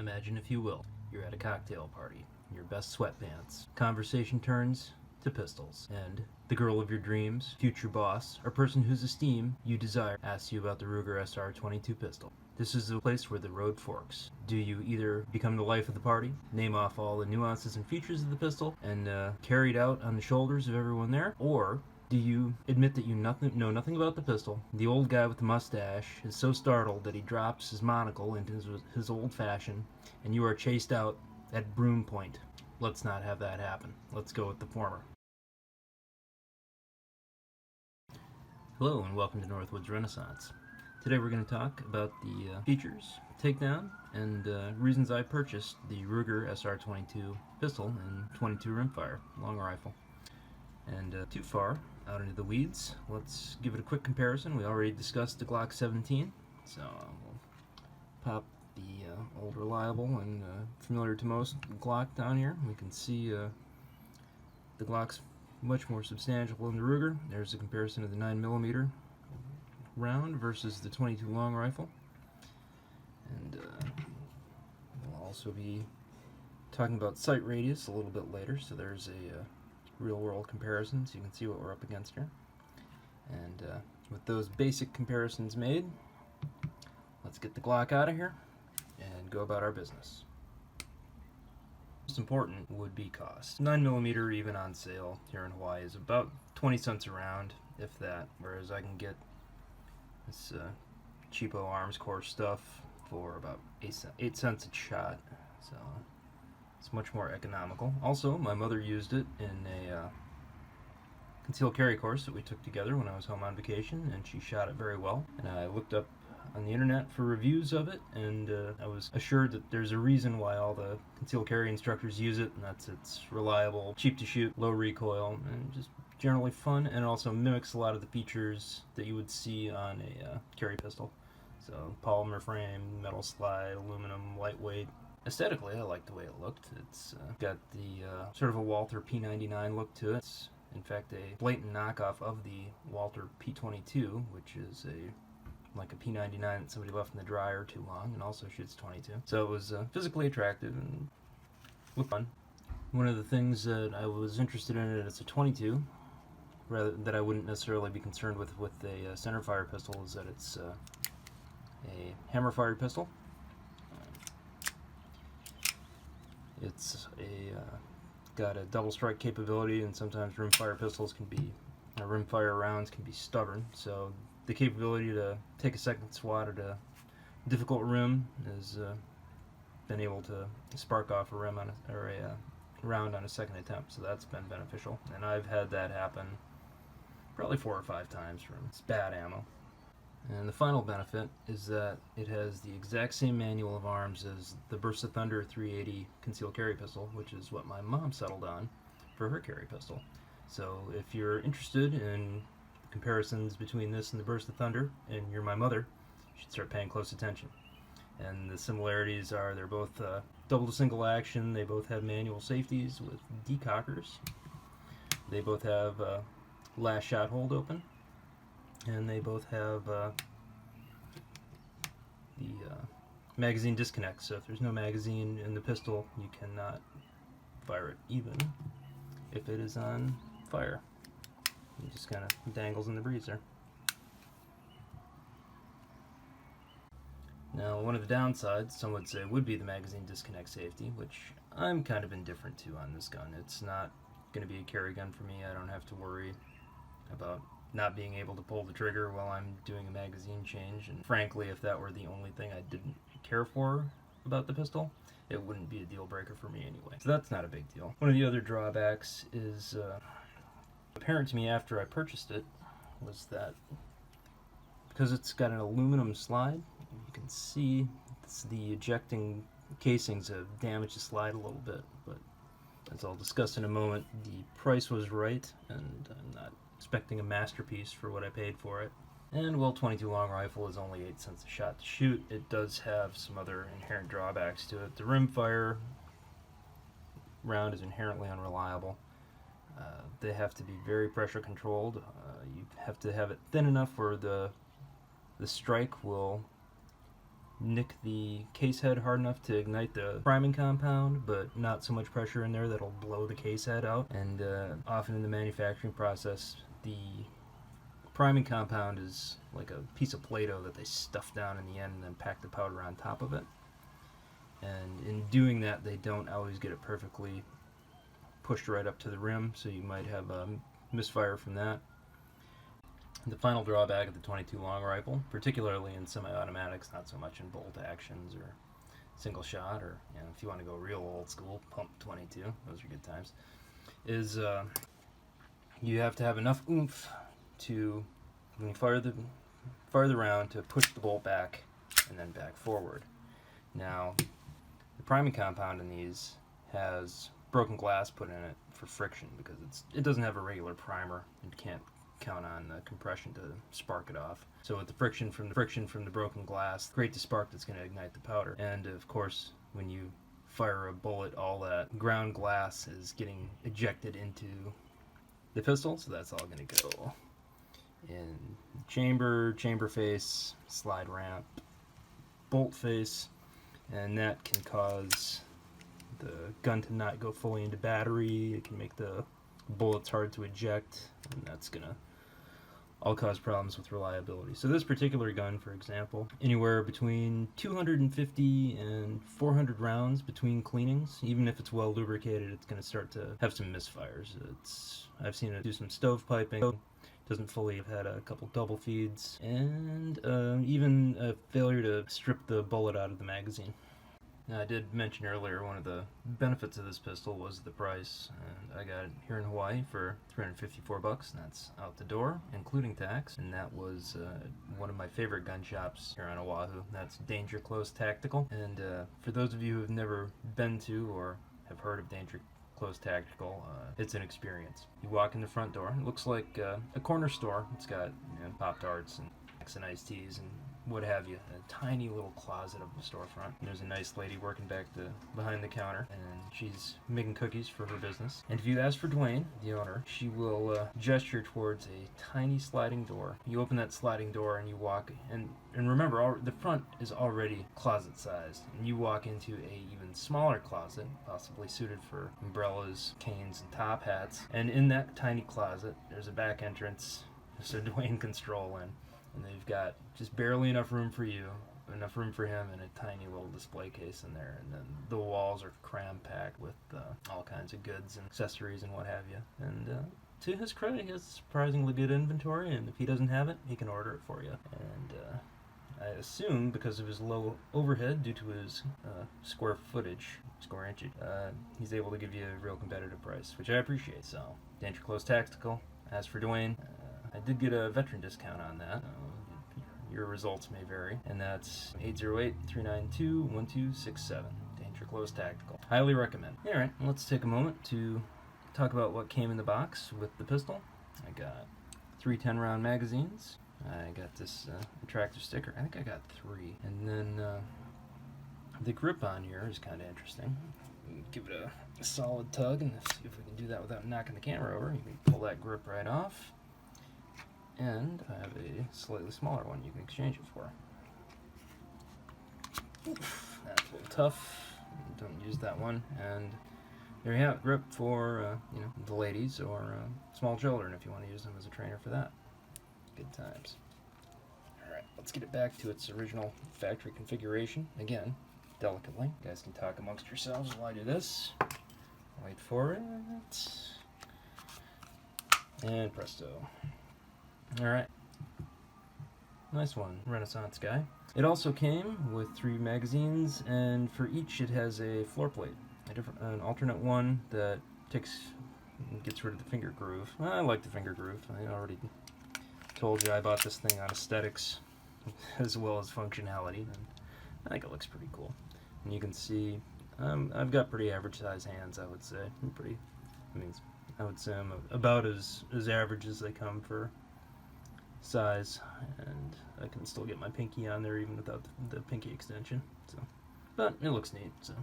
Imagine, if you will, you're at a cocktail party, in your best sweatpants. Conversation turns to pistols, and the girl of your dreams, future boss, or person whose esteem you desire asks you about the Ruger SR22 pistol. This is the place where the road forks. Do you either become the life of the party, name off all the nuances and features of the pistol, and carry it out on the shoulders of everyone there, or do you admit that you know nothing about the pistol? The old guy with the mustache is so startled that he drops his monocle into his old fashion, and you are chased out at broom point. Let's not have that happen. Let's go with the former. Hello and welcome to Northwoods Renaissance. Today we're going to talk about the features, takedown, and reasons I purchased the Ruger SR22 pistol in 22 rimfire, long rifle. And too far out into the weeds, let's give it a quick comparison. We already discussed the Glock 17, so we'll pop the old reliable and familiar to most Glock down here. We can see the Glock's much more substantial than the Ruger. There's a comparison of the 9mm round versus the 22 long rifle. And we'll also be talking about sight radius a little bit later, so there's a real-world comparison so you can see what we're up against here. And with those basic comparisons made, let's get the Glock out of here and go about our business. Most important would be cost. 9mm, even on sale here in Hawaii, is about 20 cents a round, if that, whereas I can get this cheapo arms core stuff for about 8 cents a shot, so it's much more economical. Also, my mother used it in a concealed carry course that we took together when I was home on vacation, and she shot it very well. And I looked up on the internet for reviews of it, and I was assured that there's a reason why all the concealed carry instructors use it, and that's it's reliable, cheap to shoot, low recoil, and just generally fun, and it also mimics a lot of the features that you would see on a carry pistol. So polymer frame, metal slide, aluminum, lightweight. Aesthetically, I like the way it looked. It's got the sort of a Walther P99 look to it. It's, in fact, a blatant knockoff of the Walther P22, which is like a P99 that somebody left in the dryer too long and also shoots 22. So it was physically attractive and looked fun. One of the things that I was interested in it as a 22, rather that I wouldn't necessarily be concerned with a centerfire pistol, is that it's a hammer-fired pistol. It's got a double strike capability, and sometimes rimfire pistols can be, rimfire rounds can be stubborn. So the capability to take a second swat at a difficult rim has been able to spark off a rim on a round on a second attempt. So that's been beneficial, and I've had that happen probably 4 or 5 times from bad ammo. And the final benefit is that it has the exact same manual of arms as the Burst of Thunder 380 concealed carry pistol, which is what my mom settled on for her carry pistol. So if you're interested in comparisons between this and the Burst of Thunder, and you're my mother, you should start paying close attention. And the similarities are they're both double to single action, they both have manual safeties with decockers, they both have last shot hold open, and they both have the magazine disconnect, so if there's no magazine in the pistol, you cannot fire it, even if it is on fire. It just kind of dangles in the breeze there. Now, one of the downsides, some would say, would be the magazine disconnect safety, which I'm kind of indifferent to on this gun. It's not going to be a carry gun for me. I don't have to worry about not being able to pull the trigger while I'm doing a magazine change, and frankly, if that were the only thing I didn't care for about the pistol, it wouldn't be a deal breaker for me anyway. So that's not a big deal. One of the other drawbacks is apparent to me after I purchased it was that because it's got an aluminum slide, you can see the ejecting casings have damaged the slide a little bit, but as I'll discuss in a moment, the price was right, and I'm not expecting a masterpiece for what I paid for it. And while 22 long rifle is only 8 cents a shot to shoot, it does have some other inherent drawbacks to it. The rimfire round is inherently unreliable. They have to be very pressure controlled. You have to have it thin enough where the strike will nick the case head hard enough to ignite the priming compound, but not so much pressure in there that'll blow the case head out. And often in the manufacturing process, the priming compound is like a piece of Play-Doh that they stuff down in the end and then pack the powder on top of it. And in doing that, they don't always get it perfectly pushed right up to the rim, so you might have a misfire from that. The final drawback of the 22 long rifle, particularly in semi-automatics, not so much in bolt actions or single shot, or if you want to go real old school, pump 22, those are good times, is you have to have enough oomph to, when you fire the round, to push the bolt back and then back forward. Now, the priming compound in these has broken glass put in it for friction, because it doesn't have a regular primer. You can't count on the compression to spark it off. So with the friction from the broken glass, create the spark that's going to ignite the powder. And of course, when you fire a bullet, all that ground glass is getting ejected into the pistol, so that's all going to go in chamber face, slide ramp, bolt face, and that can cause the gun to not go fully into battery. It can make the bullets hard to eject, and that's gonna all cause problems with reliability. So this particular gun, for example, anywhere between 250 and 400 rounds between cleanings, even if it's well lubricated, it's gonna start to have some misfires. I've seen it do some stovepiping, doesn't fully have had a couple double feeds, and even a failure to strip the bullet out of the magazine. Now, I did mention earlier one of the benefits of this pistol was the price, and I got it here in Hawaii for $354, and that's out the door, including tax, and that was one of my favorite gun shops here on Oahu. That's Danger Close Tactical, and for those of you who have never been to or have heard of Danger Close Tactical, it's an experience. You walk in the front door, it looks like a corner store. It's got Pop-Tarts and iced teas and what have you, a tiny little closet of the storefront. And there's a nice lady working behind the counter, and she's making cookies for her business. And if you ask for Dwayne, the owner, she will gesture towards a tiny sliding door. You open that sliding door and you walk, and remember, the front is already closet sized, and you walk into a even smaller closet, possibly suited for umbrellas, canes, and top hats. And in that tiny closet, there's a back entrance so Dwayne can stroll in. And they've got just barely enough room for you, enough room for him, and a tiny little display case in there. And then the walls are cram-packed with all kinds of goods and accessories and what have you. And to his credit, he has surprisingly good inventory, and if he doesn't have it, he can order it for you. And I assume because of his low overhead due to his square inchage, he's able to give you a real competitive price, which I appreciate. So, Danger Close Tactical. As for Dwayne, I did get a veteran discount on that. Your results may vary. And that's 808-392-1267. Danger Close Tactical. Highly recommend. Alright, let's take a moment to talk about what came in the box with the pistol. I got 3 10-round magazines. I got this attractive sticker. I think I got 3. And then the grip on here is kind of interesting. Give it a solid tug, and see if we can do that without knocking the camera over. You can pull that grip right off. And I have a slightly smaller one you can exchange it for. Oof, that's a little tough. Don't use that one. And there you have it. Grip for the ladies or small children if you want to use them as a trainer for that. Good times. Alright, let's get it back to its original factory configuration. Again, delicately. You guys can talk amongst yourselves while I do this. Wait for it. And presto. Alright. Nice one, Renaissance guy. It also came with 3 magazines, and for each it has a floor plate. An alternate one that gets rid of the finger groove. I like the finger groove. I already told you I bought this thing on aesthetics as well as functionality, and I think it looks pretty cool. And you can see I've got pretty average size hands, I would say. I would say I'm about as average as they come for size, and I can still get my pinky on there even without the pinky extension. So, but it looks neat, so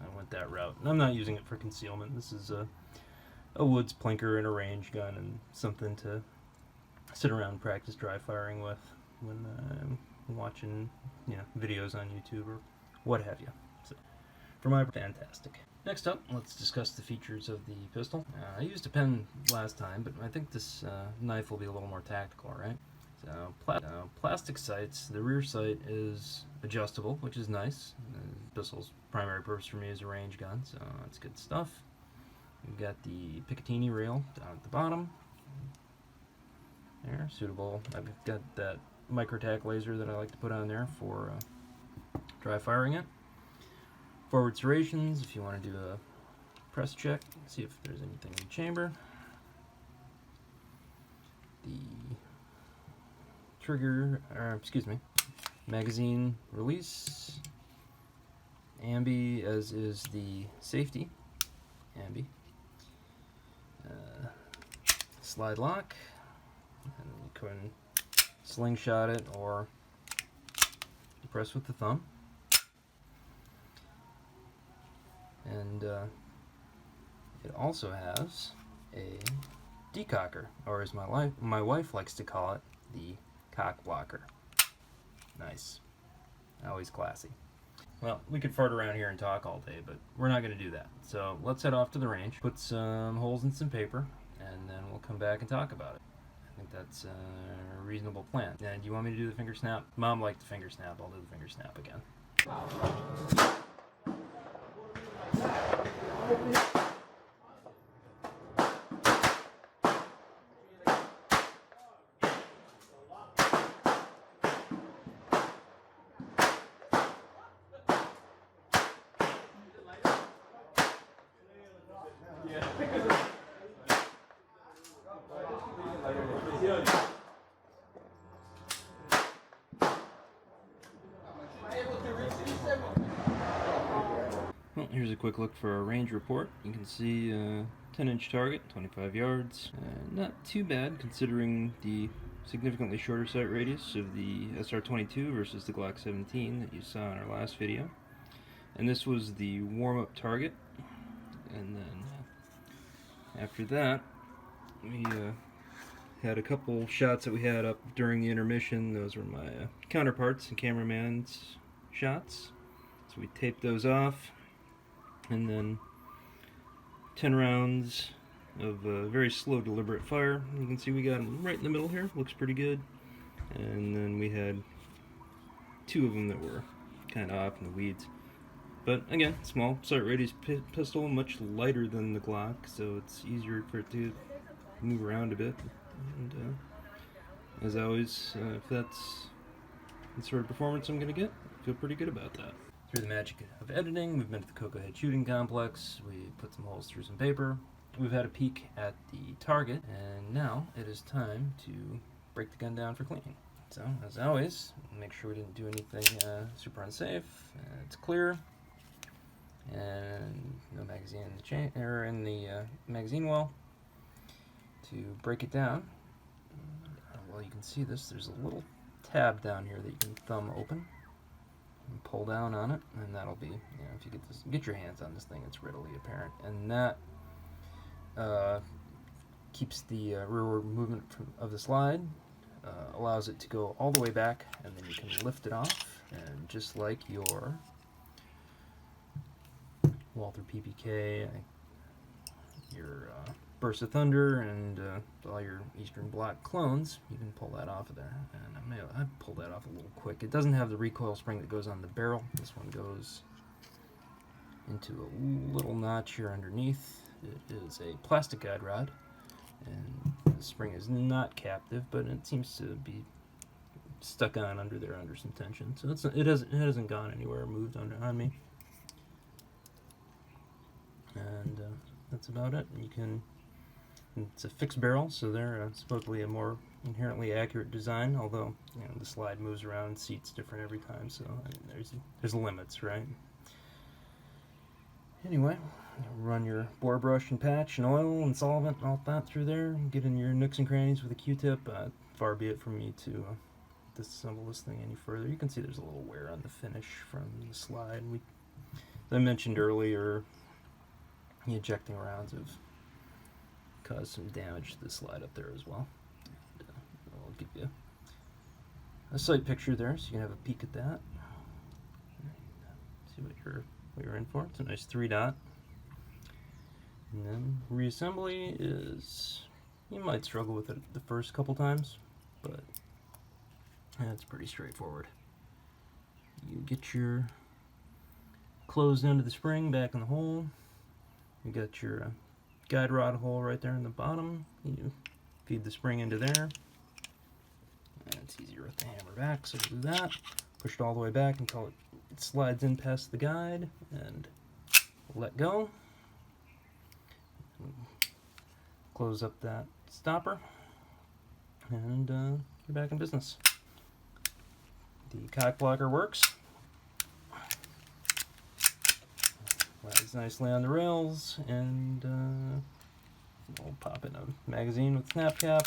I went that route. And I'm not using it for concealment. This is a woods plinker and a range gun, and something to sit around and practice dry firing with when watching, videos on YouTube or what have you. So, for my fantastic. Next up, let's discuss the features of the pistol. I used a pen last time, but I think this knife will be a little more tactical, right? So, plastic sights. The rear sight is adjustable, which is nice. The pistol's primary purpose for me is a range gun, so that's good stuff. We've got the Picatinny rail down at the bottom. There, suitable. I've got that micro-tack laser that I like to put on there for dry firing it. Forward serrations, if you want to do a press check, see if there's anything in the chamber. The trigger, magazine release. Ambi, as is the safety. Ambi. Slide lock. And you can slingshot it or press with the thumb. And it also has a decocker, or as my wife likes to call it, the cock blocker. Nice. Always classy. Well, we could fart around here and talk all day, but we're not going to do that. So let's head off to the range, put some holes in some paper, and then we'll come back and talk about it. I think that's a reasonable plan. And do you want me to do the finger snap? Mom liked the finger snap. I'll do the finger snap again. Well, here's a quick look for our range report. You can see 10-inch target, 25 yards. Not too bad considering the significantly shorter sight radius of the SR22 versus the Glock 17 that you saw in our last video. And this was the warm-up target. And then after that, we had a couple shots that we had up during the intermission. Those were my counterparts and cameraman's shots. So we taped those off. And then 10 rounds of very slow, deliberate fire. You can see we got them right in the middle here. Looks pretty good. And then we had 2 of them that were kind of off in the weeds. But again, small sight radius pistol, much lighter than the Glock, so it's easier for it to move around a bit. And as always, if that's the sort of performance I'm going to get, I feel pretty good about that. Through the magic of editing, we've been to the Cocoa Head Shooting Complex, we put some holes through some paper, we've had a peek at the target, and now it is time to break the gun down for cleaning. So, as always, make sure we didn't do anything super unsafe. It's clear, and no magazine in the magazine well. To break it down, well, you can see this. There's a little tab down here that you can thumb open and pull down on it, and that'll be, if you get your hands on this thing, it's readily apparent, and that keeps the rearward movement of the slide, allows it to go all the way back, and then you can lift it off, and just like your Walther PPK, your Burst of Thunder, and all your Eastern Bloc clones, you can pull that off of there. And I'd pull that off a little quick. It doesn't have the recoil spring that goes on the barrel. This one goes into a little notch here underneath. It is a plastic guide rod, and the spring is not captive, but it seems to be stuck on under there under some tension. So it hasn't gone anywhere or moved on me. And that's about it. It's a fixed barrel, so they're supposedly a more inherently accurate design, although the slide moves around, seat's different every time, so there's limits, right? Anyway, run your bore brush and patch and oil and solvent and all that through there, get in your nooks and crannies with a Q-tip. Far be it from me to disassemble this thing any further. You can see there's a little wear on the finish from the slide. As I mentioned earlier, the ejecting rounds have caused some damage to the slide up there as well. And, I'll give you a sight picture there, so you can have a peek at that. See what you're in for. It's a nice 3-dot. And then reassembly is, you might struggle with it the first couple times, but it's pretty straightforward. You get your closed end of the spring back in the hole. You got your guide rod hole right there in the bottom. You feed the spring into there. And it's easier with the hammer back, so we'll do that. Push it all the way back until it slides in past the guide, and let go. Close up that stopper, and you're back in business. The cock blocker works. Lies nicely on the rails, and we'll pop in a magazine with snap cap.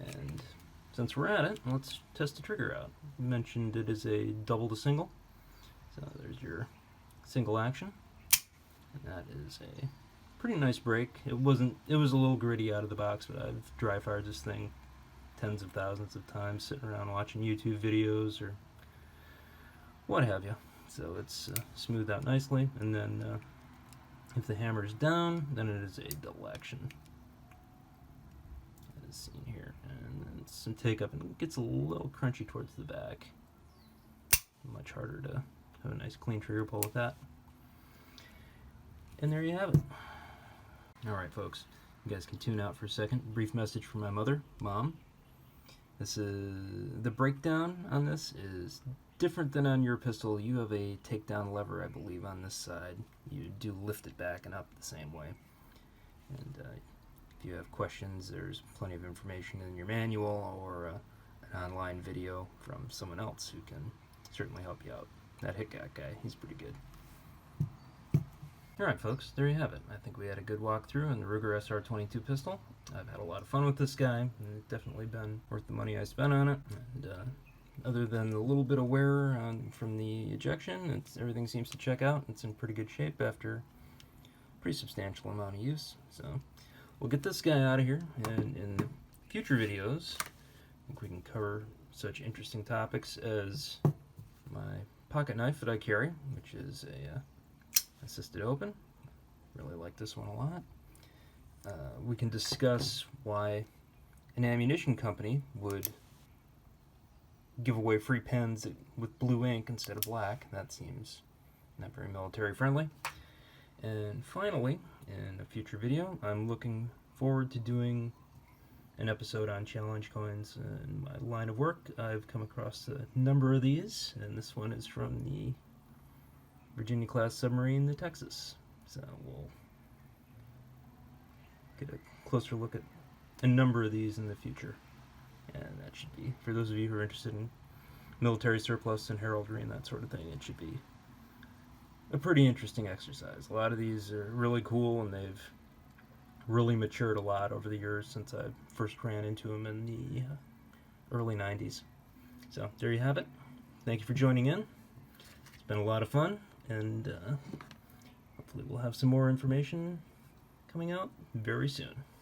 And since we're at it, let's test the trigger out. You mentioned it is a double to single, so there's your single action, and that is a pretty nice break. It was a little gritty out of the box, but I've dry fired this thing tens of thousands of times sitting around watching YouTube videos or what have you. So it's smoothed out nicely, and then if the hammer is down, then it is a double action, as seen here. And then some take up, and it gets a little crunchy towards the back. Much harder to have a nice clean trigger pull with that. And there you have it. Alright folks, you guys can tune out for a second. Brief message from my mother. Mom, this is the breakdown on this is different than on your pistol. You have a takedown lever, I believe, on this side. You do lift it back and up the same way. And if you have questions, there's plenty of information in your manual or an online video from someone else who can certainly help you out. That Hickok guy, he's pretty good. Alright folks, there you have it. I think we had a good walkthrough on the Ruger SR22 pistol. I've had a lot of fun with this guy, and it's definitely been worth the money I spent on it. And other than a little bit of wear from the ejection, everything seems to check out. It's in pretty good shape after a pretty substantial amount of use. So we'll get this guy out of here, and in the future videos, I think we can cover such interesting topics as my pocket knife that I carry, which is a assisted open. Really like this one a lot. We can discuss why an ammunition company would give away free pens with blue ink instead of black. That seems not very military friendly. And finally, in a future video, I'm looking forward to doing an episode on challenge coins. In my line of work, I've come across a number of these, and this one is from the Virginia-class submarine, the Texas. So we'll get a closer look at a number of these in the future. And that should be, for those of you who are interested in military surplus and heraldry and that sort of thing, it should be a pretty interesting exercise. A lot of these are really cool, and they've really matured a lot over the years since I first ran into them in the early 90s. So there you have it. Thank you for joining in. It's been a lot of fun, and hopefully we'll have some more information coming out very soon.